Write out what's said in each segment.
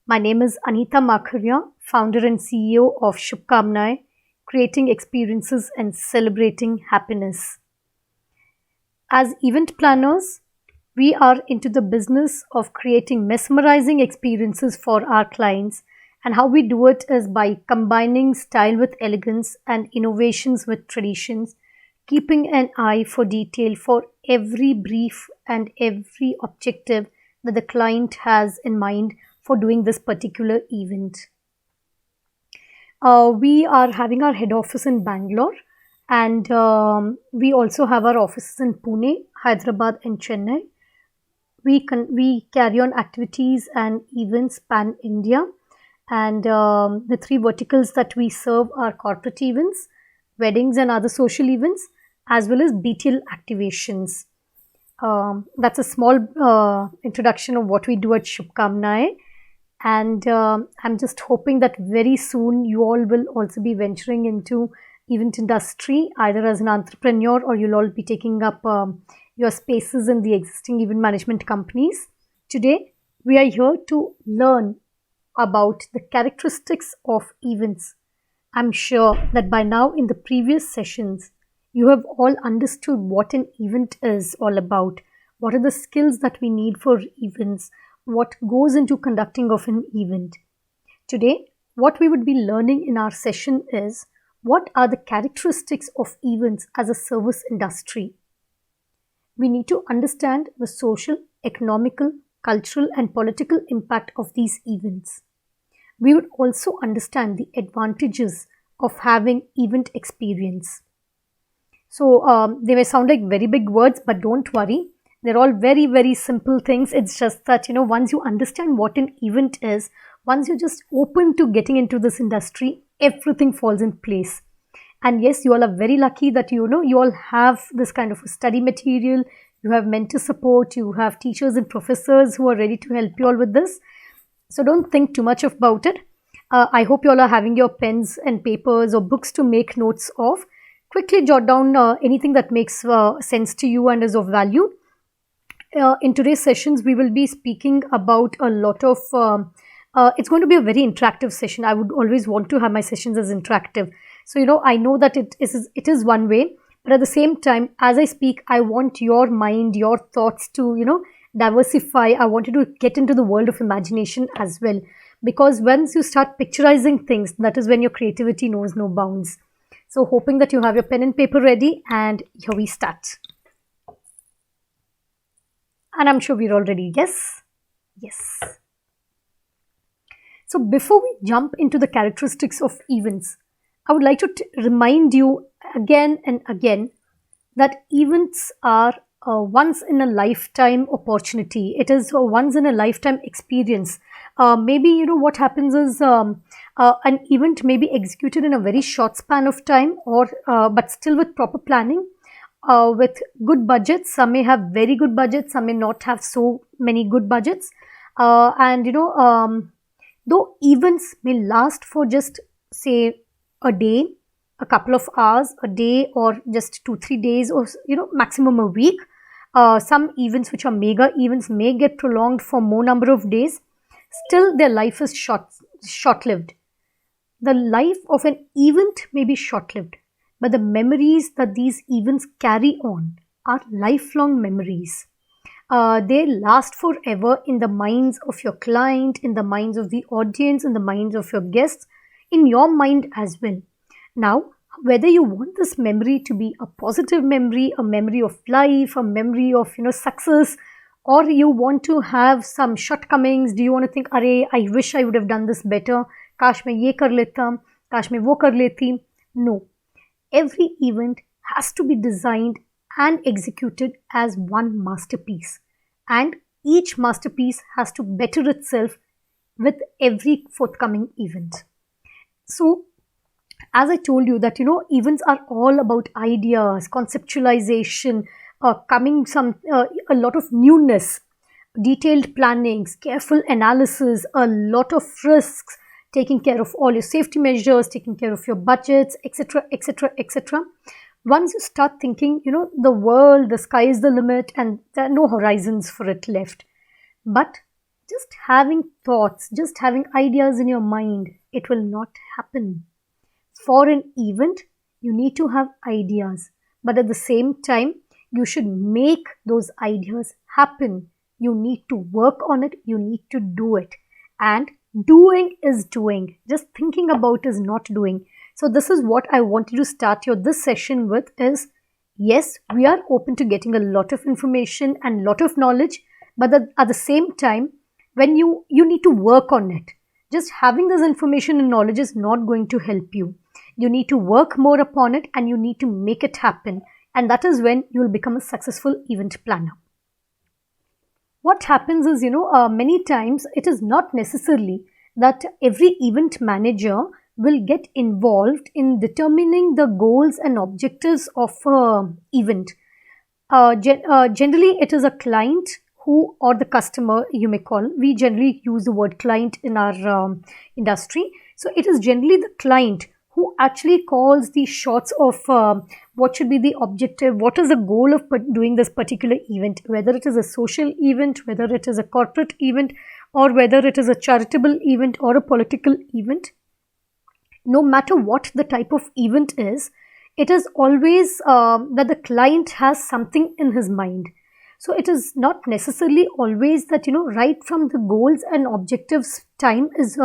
My name is Anita Makharia, founder and CEO of Shubhkamnaye, creating experiences and celebrating happiness. As event planners, we are into the business of creating mesmerizing experiences for our clients, and how we do it is by combining style with elegance and innovations with traditions, keeping an eye for detail for every brief and every objective that the client has in mind for doing this particular event. We are having our head office in Bangalore, and we also have our offices in Pune, Hyderabad, and Chennai. We carry on activities and events pan India, and the three verticals that we serve are corporate events, weddings, and other social events, as well as BTL activations. That's a small introduction of what we do at Shubhkamnaye. And I'm just hoping that very soon you all will also be venturing into event industry, either as an entrepreneur, or you'll all be taking up your spaces in the existing event management companies. Today, we are here to learn about the characteristics of events. I'm sure that by now in the previous sessions, you have all understood what an event is all about, what are the skills that we need for events, what goes into conducting of an event. Today, what we would be learning in our session is what are the characteristics of events as a service industry. We need to understand the social, economical, cultural, and political impact of these events. We would also understand the advantages of having event experience. So they may sound like very big words, but don't worry. They're all very, very simple things. It's just that, once you understand what an event is, once you're just open to getting into this industry, everything falls in place. And yes, you all are very lucky that, you all have this kind of a study material, you have mentor support, you have teachers and professors who are ready to help you all with this. So don't think too much about it. I hope you all are having your pens and papers or books to make notes of. Quickly jot down anything that makes sense to you and is of value. In today's sessions, we will be speaking about a lot of, it's going to be a very interactive session. I would always want to have my sessions as interactive. So, I know that it is one way, but at the same time, as I speak, I want your mind, your thoughts to, diversify. I want you to get into the world of imagination as well. Because once you start picturizing things, that is when your creativity knows no bounds. So hoping that you have your pen and paper ready, and here we start. And I'm sure we're all ready. Yes? Yes. So before we jump into the characteristics of events, I would like to remind you again and again that events are a once in a lifetime opportunity. It is a once in a lifetime experience. Maybe, what happens is an event may be executed in a very short span of time, or but still with proper planning. With good budgets. Some may have very good budgets, some may not have so many good budgets. Though events may last for just say a day, a couple of hours, a day, or just 2-3 days, or maximum a week. Some events which are mega events may get prolonged for more number of days. Still, their life is short-lived. The life of an event may be short-lived, but the memories that these events carry on are lifelong memories. They last forever in the minds of your client, in the minds of the audience, in the minds of your guests, in your mind as well. Now, whether you want this memory to be a positive memory, a memory of life, a memory of success, or you want to have some shortcomings, do you want to think, "Arey, I wish I would have done this better. Kash mein ye kar leta, kash mein wo kar leti." No. Every event has to be designed and executed as one masterpiece, and each masterpiece has to better itself with every forthcoming event. So, as I told you that events are all about ideas, conceptualization, coming a lot of newness, detailed plannings, careful analysis, a lot of risks, taking care of all your safety measures, taking care of your budgets, etc., etc., etc. Once you start thinking, the world, the sky is the limit, and there are no horizons for it left. But Just having thoughts, just having ideas in your mind, it will not happen. For an event, you need to have ideas, but at the same time, you should make those ideas happen. You need to work on it, you need to do it. And doing is doing. Just thinking about is not doing. So this is what I want you to start your this session with is yes, we are open to getting a lot of information and lot of knowledge, but at the same time, when you need to work on it. Just having this information and knowledge is not going to help you. You need to work more upon it and you need to make it happen. And that is when you will become a successful event planner. What happens is, many times it is not necessarily that every event manager will get involved in determining the goals and objectives of an event. Generally, it is a client who, or the customer you may call. We generally use the word client in our industry. So it is generally the client who actually calls the shots of what should be the objective, what is the goal of doing this particular event, whether it is a social event, whether it is a corporate event, or whether it is a charitable event or a political event. No matter what the type of event is, it is always that the client has something in his mind. So it is not necessarily always that, right from the goals and objectives time is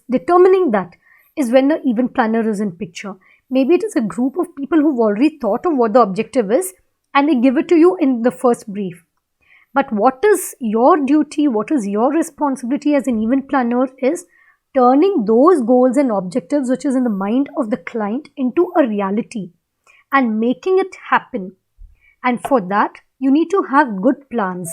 determining that is when the event planner is in picture. Maybe it is a group of people who've already thought of what the objective is and they give it to you in the first brief. But what is your duty, what is your responsibility as an event planner is turning those goals and objectives which is in the mind of the client into a reality and making it happen. And for that, you need to have good plans.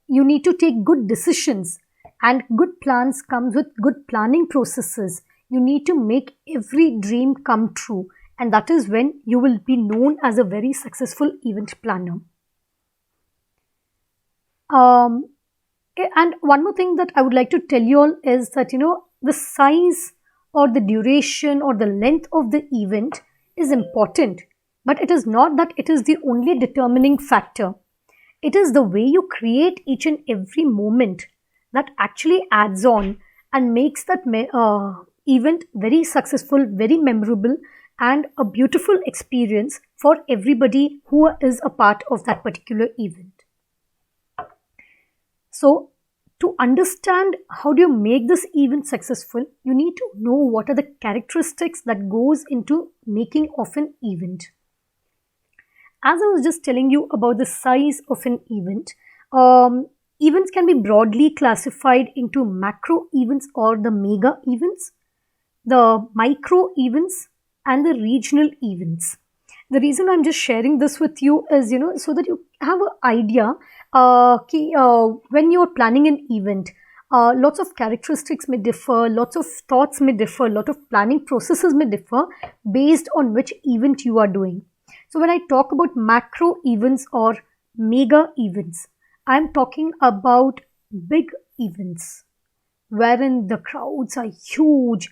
You need to take good decisions, and good plans comes with good planning processes. You need to make every dream come true, and that is when you will be known as a very successful event planner. And one more thing that I would like to tell you all is that, the size or the duration or the length of the event is important, but it is not that it is the only determining factor. It is the way you create each and every moment that actually adds on and makes that event very successful, very memorable, and a beautiful experience for everybody who is a part of that particular event. So, to understand how do you make this event successful, you need to know what are the characteristics that goes into making of an event. As I was just telling you about the size of an event, events can be broadly classified into macro events or the mega events, the micro events, and the regional events. The reason I'm just sharing this with you is, so that you have an idea when you're planning an event, lots of characteristics may differ, lots of thoughts may differ, lot of planning processes may differ based on which event you are doing. So when I talk about macro events or mega events, I'm talking about big events wherein the crowds are huge.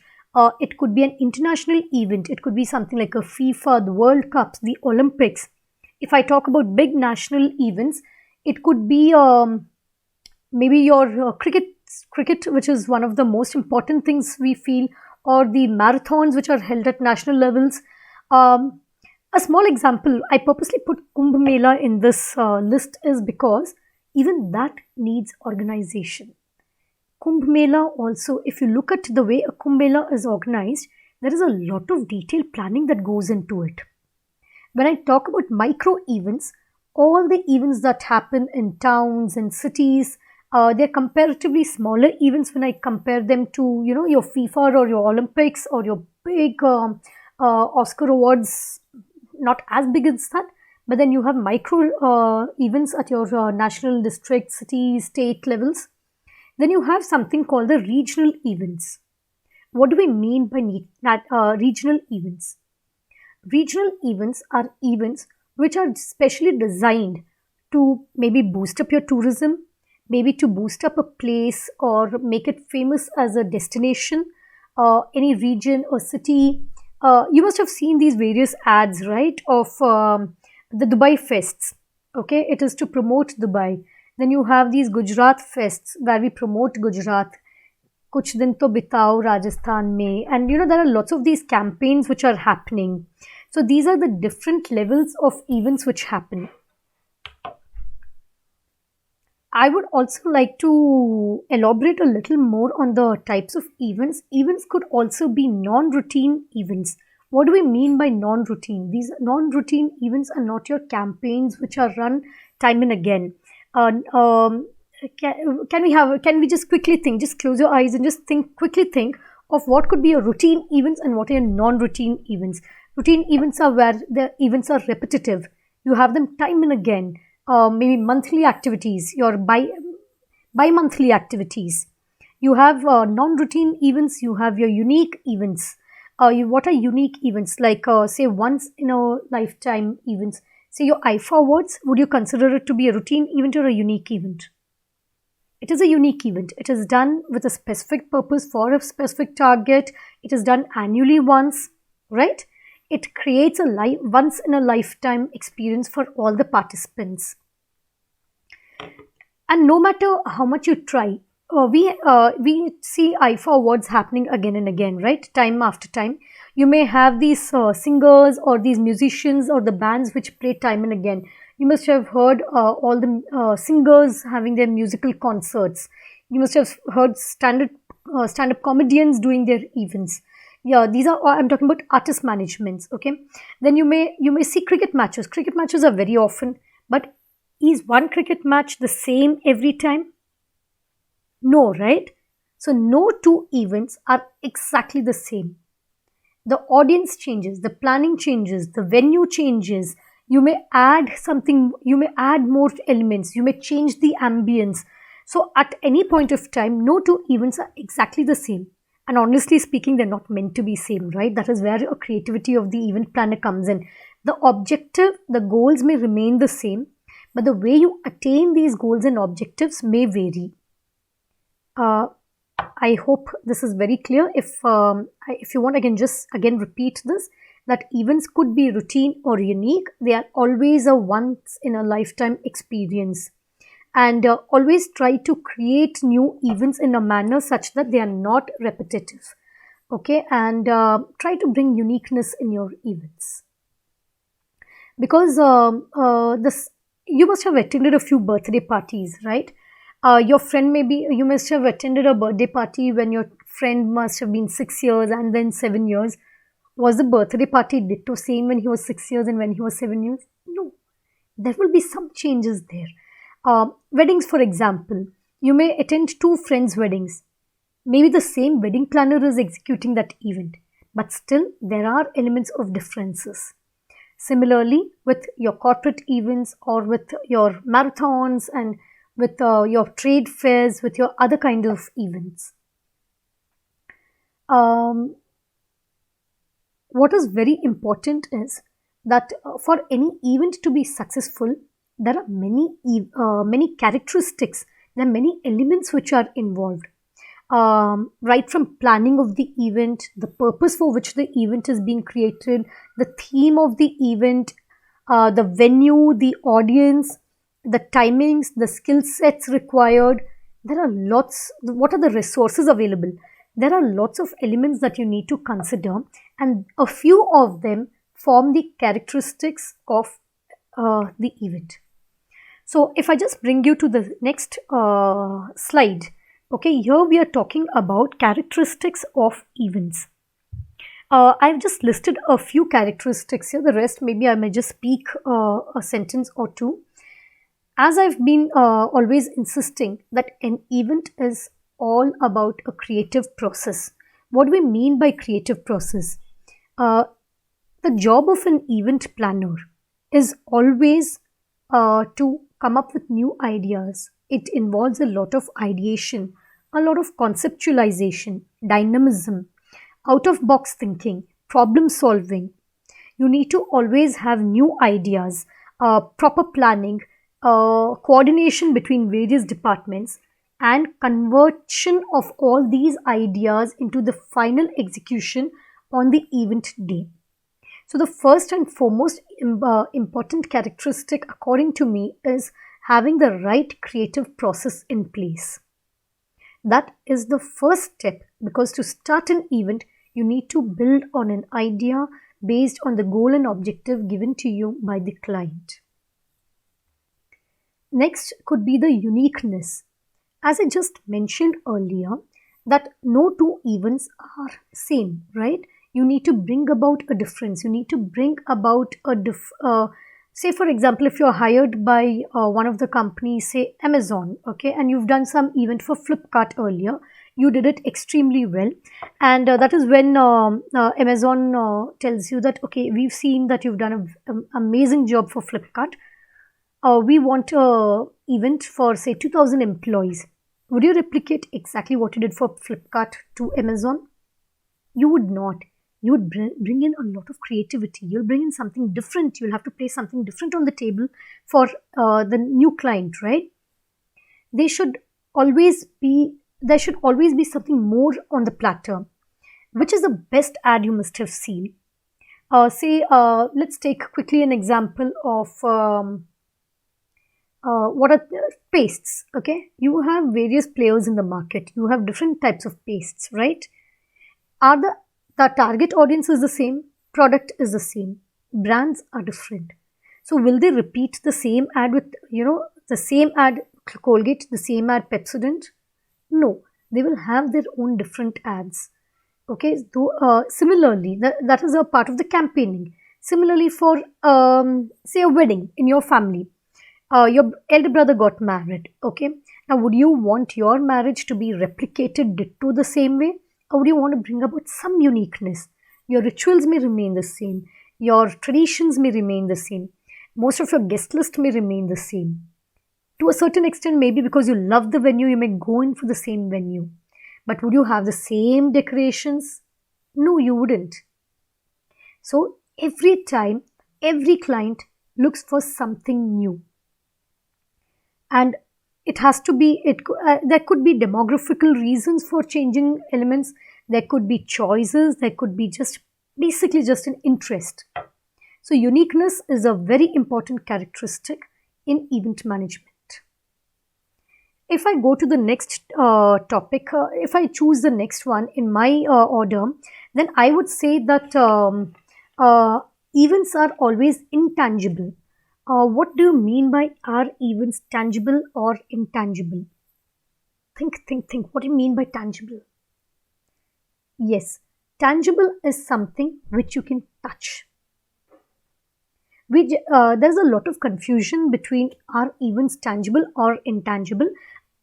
It could be an international event. It could be something like a FIFA, the World Cups, the Olympics. If I talk about big national events, it could be maybe your cricket, which is one of the most important things we feel, or the marathons which are held at national levels. A small example, I purposely put Kumbh Mela in this list is because even that needs organization. Kumbh Mela also, if you look at the way a Kumbh Mela is organized, there is a lot of detailed planning that goes into it. When I talk about micro events, all the events that happen in towns and cities, they're comparatively smaller events when I compare them to, your FIFA or your Olympics or your big Oscar awards, not as big as that. But then you have micro events at your national, district, city, state levels. Then you have something called the regional events. What do we mean by regional events? Regional events are events which are specially designed to maybe boost up your tourism, maybe to boost up a place or make it famous as a destination, any region or city. You must have seen these various ads, right, of the Dubai Fests. Okay, it is to promote Dubai. Then you have these Gujarat fests where we promote Gujarat. Kuch din to bitao Rajasthan mein. And there are lots of these campaigns which are happening. So these are the different levels of events which happen. I would also like to elaborate a little more on the types of events. Events could also be non-routine events. What do we mean by non-routine? These non-routine events are not your campaigns which are run time and again. Uh, um, can we just quickly think? Just close your eyes and just quickly think of what could be a routine events and what are non-routine events. Routine events are where the events are repetitive. You have them time and again. Maybe monthly activities, your bi-monthly activities. You have non-routine events, you have your unique events. What are unique events? Like say once in a lifetime events. Say your IFA awards, would you consider it to be a routine event or a unique event? It is a unique event. It is done with a specific purpose for a specific target. It is done annually once, right? It creates a once in a lifetime experience for all the participants. And no matter how much you try, we see IFA awards happening again and again, right? Time after time. You may have these singers or these musicians or the bands which play time and again. You must have heard all the singers having their musical concerts. You must have heard stand-up comedians doing their events. Yeah, these are I'm talking about artist managements. Okay, then you may see cricket matches. Cricket matches are very often, but is one cricket match the same every time? No, right? So no two events are exactly the same. The audience changes, the planning changes, the venue changes. You may add something, you may add more elements, you may change the ambience. So at any point of time, no two events are exactly the same. And honestly speaking, they're not meant to be same, right? That is where a creativity of the event planner comes in. The objective, the goals may remain the same, but the way you attain these goals and objectives may vary. I hope this is very clear. If you want, I can just again repeat this, that events could be routine or unique. They are always a once in a lifetime experience. And always try to create new events in a manner such that they are not repetitive. Okay, and try to bring uniqueness in your events. Because this you must have attended a few birthday parties, right? Your friend you must have attended a birthday party when your friend must have been 6 years and then 7 years. Was the birthday party ditto same when he was 6 years and when he was 7 years? No, there will be some changes there. Weddings, for example, you may attend two friends' weddings. Maybe the same wedding planner is executing that event, but still there are elements of differences. Similarly, with your corporate events or with your marathons and with your trade fairs, with your other kind of events. What is very important is that for any event to be successful, there are many characteristics, there are many elements which are involved. Right from planning of the event, the purpose for which the event is being created, the theme of the event, the venue, the audience, the timings, the skill sets required. There are lots. What are the resources available? There are lots of elements that you need to consider, and a few of them form the characteristics of the event. So if I just bring you to the next slide, okay, here we are talking about characteristics of events. I've just listed a few characteristics here. The rest, maybe I may just speak a sentence or two. As I've been always insisting that an event is all about a creative process. What do we mean by creative process? The job of an event planner is always to come up with new ideas. It involves a lot of ideation, a lot of conceptualization, dynamism, out of box thinking, problem solving. You need to always have new ideas, proper planning, coordination between various departments, and conversion of all these ideas into the final execution on the event day. So the first and foremost important characteristic according to me is having the right creative process in place. That is the first step, because to start an event, you need to build on an idea based on the goal and objective given to you by the client. Next could be the uniqueness. As I just mentioned earlier, that no two events are same, right? You need to bring about a difference. You need to bring about a say for example, if you're hired by one of the companies, say Amazon, okay, and you've done some event for Flipkart earlier, you did it extremely well, and that is when Amazon tells you that, okay, we've seen that you've done an amazing job for Flipkart. We want a event for say 2000 employees. Would you replicate exactly what you did for Flipkart to Amazon? You would not. You would bring in a lot of creativity. You'll bring in something different. You'll have to place something different on the table for the new client, right? They should always be, there should always be something more on the platter. Which is the best ad you must have seen? Let's take quickly an example of what are pastes. Okay, you have various players in the market. You have different types of pastes, right? Are the target audience is the same, product is the same, brands are different. So will they repeat the same ad with, the same ad Colgate, the same ad Pepsodent? No, they will have their own different ads. Okay, so similarly, that is a part of the campaigning. Similarly, for say a wedding in your family, your elder brother got married. Okay, now would you want your marriage to be replicated ditto the same way? Or would you want to bring about some uniqueness? Your rituals may remain the same. Your traditions may remain the same. Most of your guest list may remain the same. To a certain extent, maybe because you love the venue, you may go in for the same venue. But would you have the same decorations? No, you wouldn't. So every time, every client looks for something new. And it has to be, there could be demographical reasons for changing elements. There could be choices. There could be basically just an interest. So uniqueness is a very important characteristic in event management. If I go to the next topic, if I choose the next one in my order, then I would say that events are always intangible. What do you mean by, are events tangible or intangible? Think. What do you mean by tangible? Yes, tangible is something which you can touch. There's a lot of confusion between, are events tangible or intangible.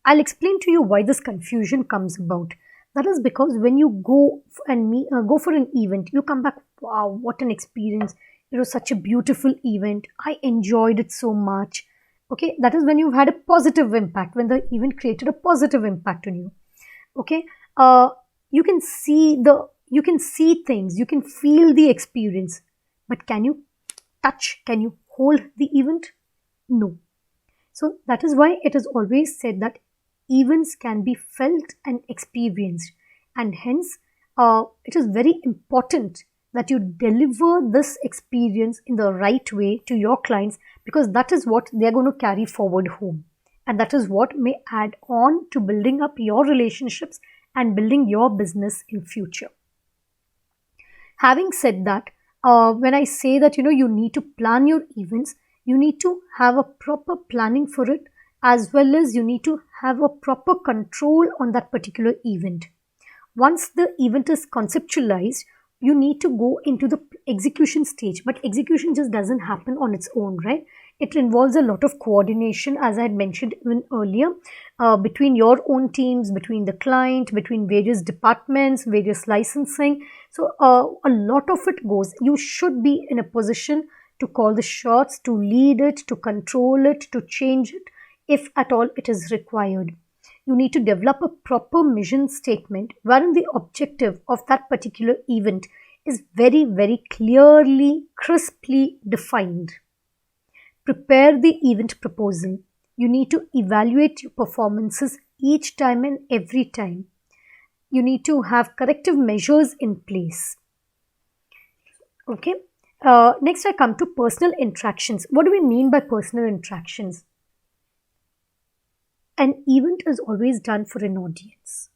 I'll explain to you why this confusion comes about. That is because when you go go for an event, you come back, wow, what an experience. It was such a beautiful event. I enjoyed it so much. Okay, that is when you've had a positive impact, when the event created a positive impact on you. Okay, you can see things, you can feel the experience, but can you touch? Can you hold the event? No. So that is why it is always said that events can be felt and experienced, and hence it is very important that you deliver this experience in the right way to your clients, because that is what they are going to carry forward home, and that is what may add on to building up your relationships and building your business in future. Having said that, when I say that you need to plan your events, you need to have a proper planning for it, as well as you need to have a proper control on that particular event. Once the event is conceptualized, you need to go into the execution stage, but execution just doesn't happen on its own, right? It involves a lot of coordination, as I had mentioned even earlier, between your own teams, between the client, between various departments, various licensing. So a lot of it goes. You should be in a position to call the shots, to lead it, to control it, to change it, if at all it is required. You need to develop a proper mission statement wherein the objective of that particular event is very, very clearly, crisply defined. Prepare the event proposal. You need to evaluate your performances each time and every time. You need to have corrective measures in place. Okay. Next, I come to personal interactions. What do we mean by personal interactions? an event is always done for an audience.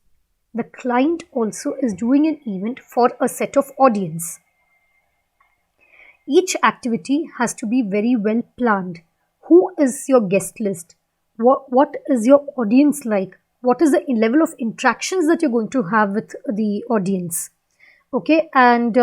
The client also is doing an event for a set of audience. Each activity has to be very well planned. Who is your guest list? What is your audience like? What is the level of interactions that you're going to have with the audience? Okay, and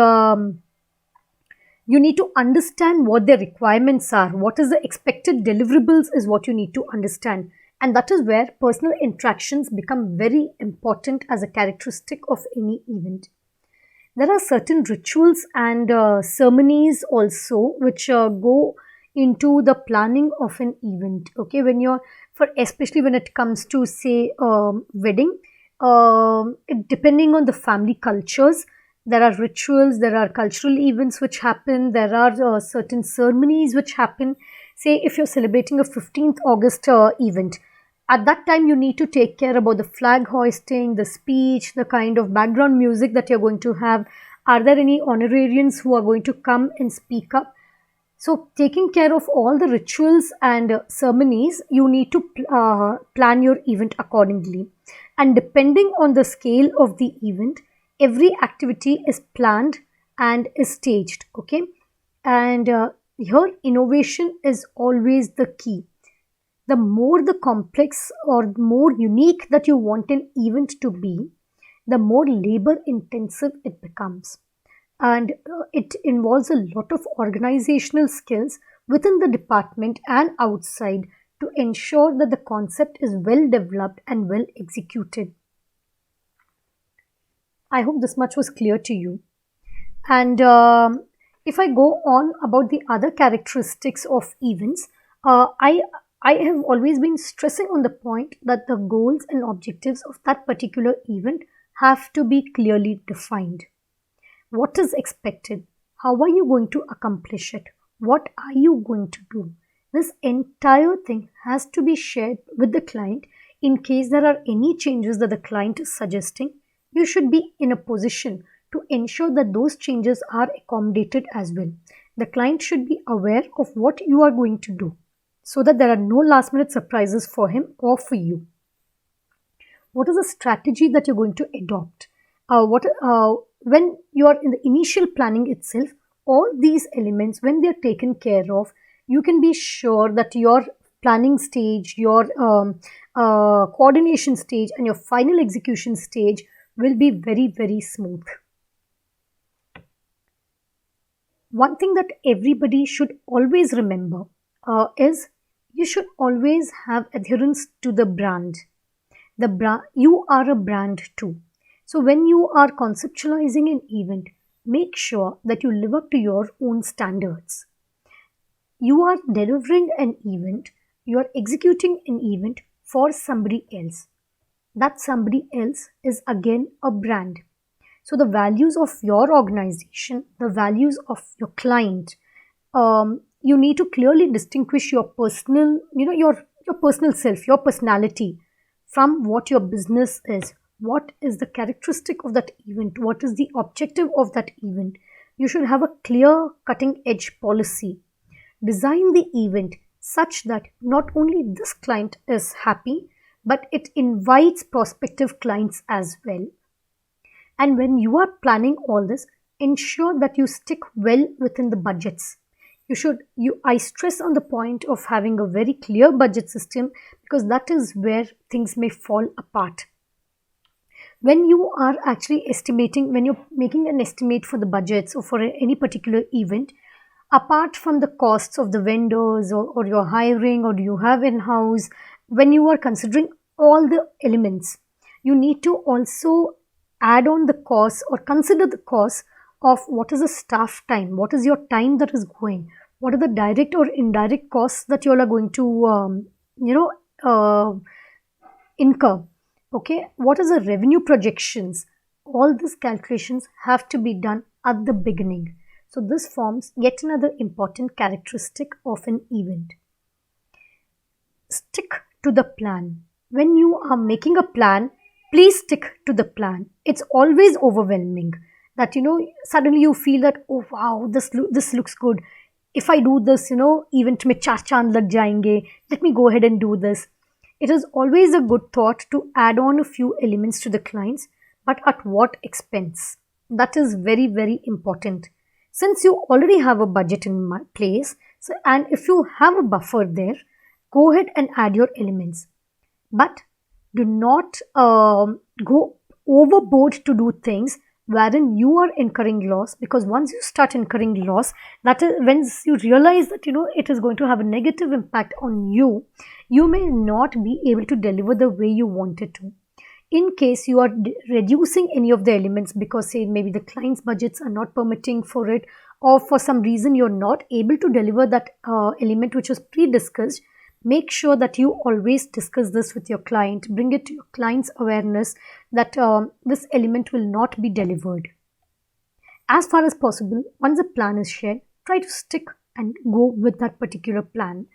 you need to understand what their requirements are. What is the expected deliverables is what you need to understand. And that is where personal interactions become very important as a characteristic of any event. There are certain rituals and ceremonies also which go into the planning of an event. Okay, when you're for especially when it comes to say wedding, depending on the family cultures, there are rituals, there are cultural events which happen, there are certain ceremonies which happen. Say if you're celebrating a 15th August event, at that time you need to take care about the flag hoisting, the speech, the kind of background music that you're going to have. Are there any honorarians who are going to come and speak up? So taking care of all the rituals and ceremonies, you need to plan your event accordingly. And depending on the scale of the event, every activity is planned and is staged. Okay, and here innovation is always the key. The more the complex or more unique that you want an event to be, the more labor intensive it becomes. And it involves a lot of organizational skills within the department and outside to ensure that the concept is well developed and well executed. I hope this much was clear to you. And if I go on about the other characteristics of events, I have always been stressing on the point that the goals and objectives of that particular event have to be clearly defined. What is expected? How are you going to accomplish it? What are you going to do? This entire thing has to be shared with the client. In case there are any changes that the client is suggesting, you should be in a position to ensure that those changes are accommodated as well. The client should be aware of what you are going to do so that there are no last minute surprises for him or for you. What is the strategy that you're going to adopt? When you are in the initial planning itself, all these elements, when they're taken care of, you can be sure that your planning stage, your coordination stage, and your final execution stage will be very, very smooth. One thing that everybody should always remember is you should always have adherence to the brand. You are a brand too. So when you are conceptualizing an event, make sure that you live up to your own standards. You are delivering an event, you are executing an event for somebody else. That somebody else is again a brand. So the values of your organization, the values of your client, you need to clearly distinguish your personal, your personal self, your personality from what your business is. What is the characteristic of that event? What is the objective of that event? You should have a clear cutting edge policy. Design the event such that not only this client is happy, but it invites prospective clients as well. And when you are planning all this, ensure that you stick well within the budgets. I stress on the point of having a very clear budget system because that is where things may fall apart. When you are actually estimating, when you're making an estimate for the budgets or for any particular event, apart from the costs of the vendors or your hiring or you have in-house, when you are considering all the elements, you need to also add on the cost or consider the cost of what is the staff time, what is your time that is going, what are the direct or indirect costs that you all are going to incur. Okay, what is the revenue projections? All these calculations have to be done at the beginning. So this forms yet another important characteristic of an event. Stick to the plan. When you are making a plan, please stick to the plan. It's always overwhelming that suddenly you feel that, oh wow, this looks good. If I do this, event mein 4 chand lag jayenge, let me go ahead and do this. It is always a good thought to add on a few elements to the clients, but at what expense? That is very, very important. Since you already have a budget in place, and if you have a buffer there, go ahead and add your elements. But do not go overboard to do things wherein you are incurring loss, because once you start incurring loss, that is when you realize that it is going to have a negative impact on you, you may not be able to deliver the way you wanted to. In case you are reducing any of the elements because say maybe the client's budgets are not permitting for it, or for some reason you're not able to deliver that element which was pre-discussed, make sure that you always discuss this with your client, bring it to your client's awareness that this element will not be delivered. As far as possible, once a plan is shared, try to stick and go with that particular plan.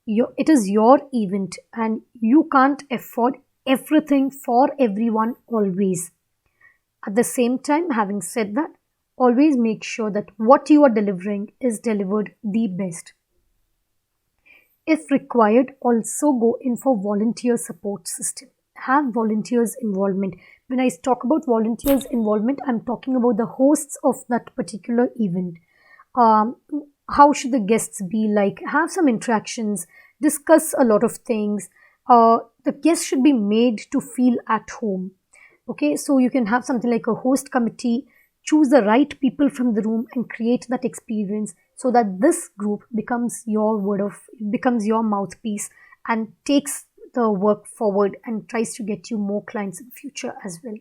It is your event and you can't afford everything for everyone always. At the same time, having said that, always make sure that what you are delivering is delivered the best. If required, also go in for volunteer support system. Have volunteers involvement. When I talk about volunteers involvement, I'm talking about the hosts of that particular event. Um, how should the guests be like? Have some interactions, discuss a lot of things. The guests should be made to feel at home. Okay, so you can have something like a host committee, choose the right people from the room and create that experience so that this group becomes becomes your mouthpiece and takes the work forward and tries to get you more clients in the future as well.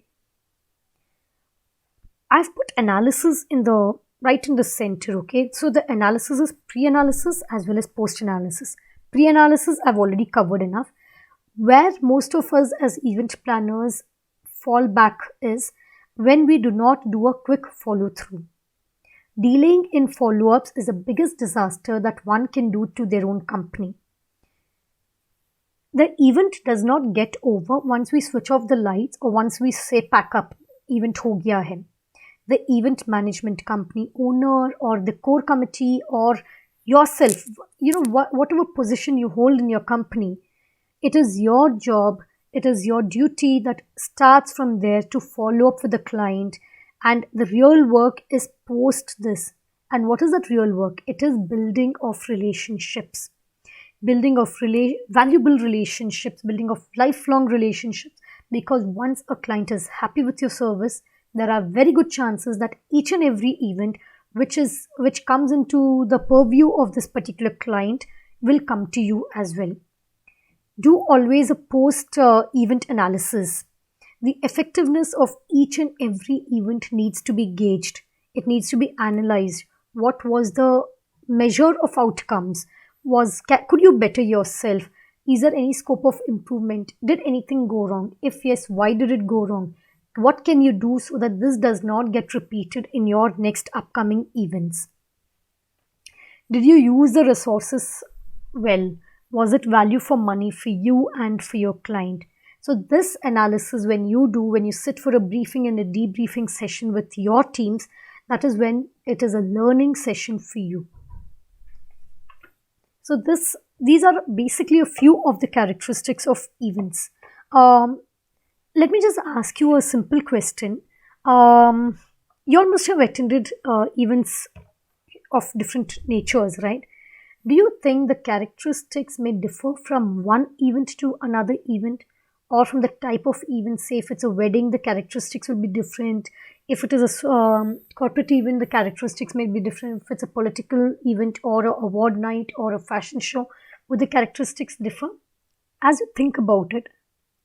I've put analysis in the right in the center. Okay, so the analysis is pre-analysis as well as post-analysis. Pre-analysis I've already covered enough. Where most of us as event planners fall back is when we do not do a quick follow through. Delaying in follow ups is the biggest disaster that one can do to their own company. The event does not get over once we switch off the lights or once we say pack up, event ho gaya hai. The event management company owner or the core committee or yourself, whatever position you hold in your company, it is your job, it is your duty that starts from there to follow up with the client, and the real work is post this. And what is that real work? It is building of relationships, building of valuable relationships, building of lifelong relationships, because once a client is happy with your service, there are very good chances that each and every event which comes into the purview of this particular client will come to you as well. Do always a post event analysis. The effectiveness of each and every event needs to be gauged. It needs to be analyzed. What was the measure of outcomes? Could you better yourself? Is there any scope of improvement? Did anything go wrong? If yes, why did it go wrong? What can you do so that this does not get repeated in your next upcoming events? Did you use the resources well? Was it value for money for you and for your client? So this analysis, when you sit for a briefing and a debriefing session with your teams, that is when it is a learning session for you. So these are basically a few of the characteristics of events. Let me just ask you a simple question. You all must have attended events of different natures, right? Do you think the characteristics may differ from one event to another event, or from the type of event? Say if it's a wedding, the characteristics will be different. If it is a corporate event, the characteristics may be different. If it's a political event or a award night or a fashion show, would the characteristics differ? As you think about it,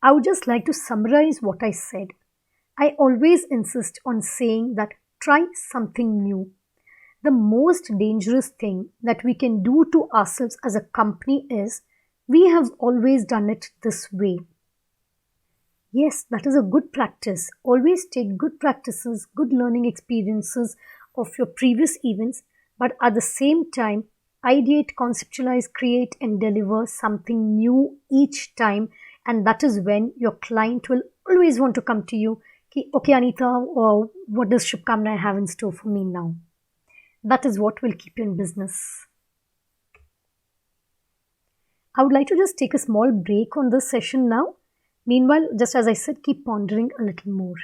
I would just like to summarize what I said. I always insist on saying that try something new. The most dangerous thing that we can do to ourselves as a company is we have always done it this way. Yes, that is a good practice. Always take good practices, good learning experiences of your previous events, but at the same time, ideate, conceptualize, create, and deliver something new each time. And that is when your client will always want to come to you. Okay, Anita, what does Shubkamna have in store for me now? That is what will keep you in business. I would like to just take a small break on this session now. Meanwhile, just as I said, keep pondering a little more.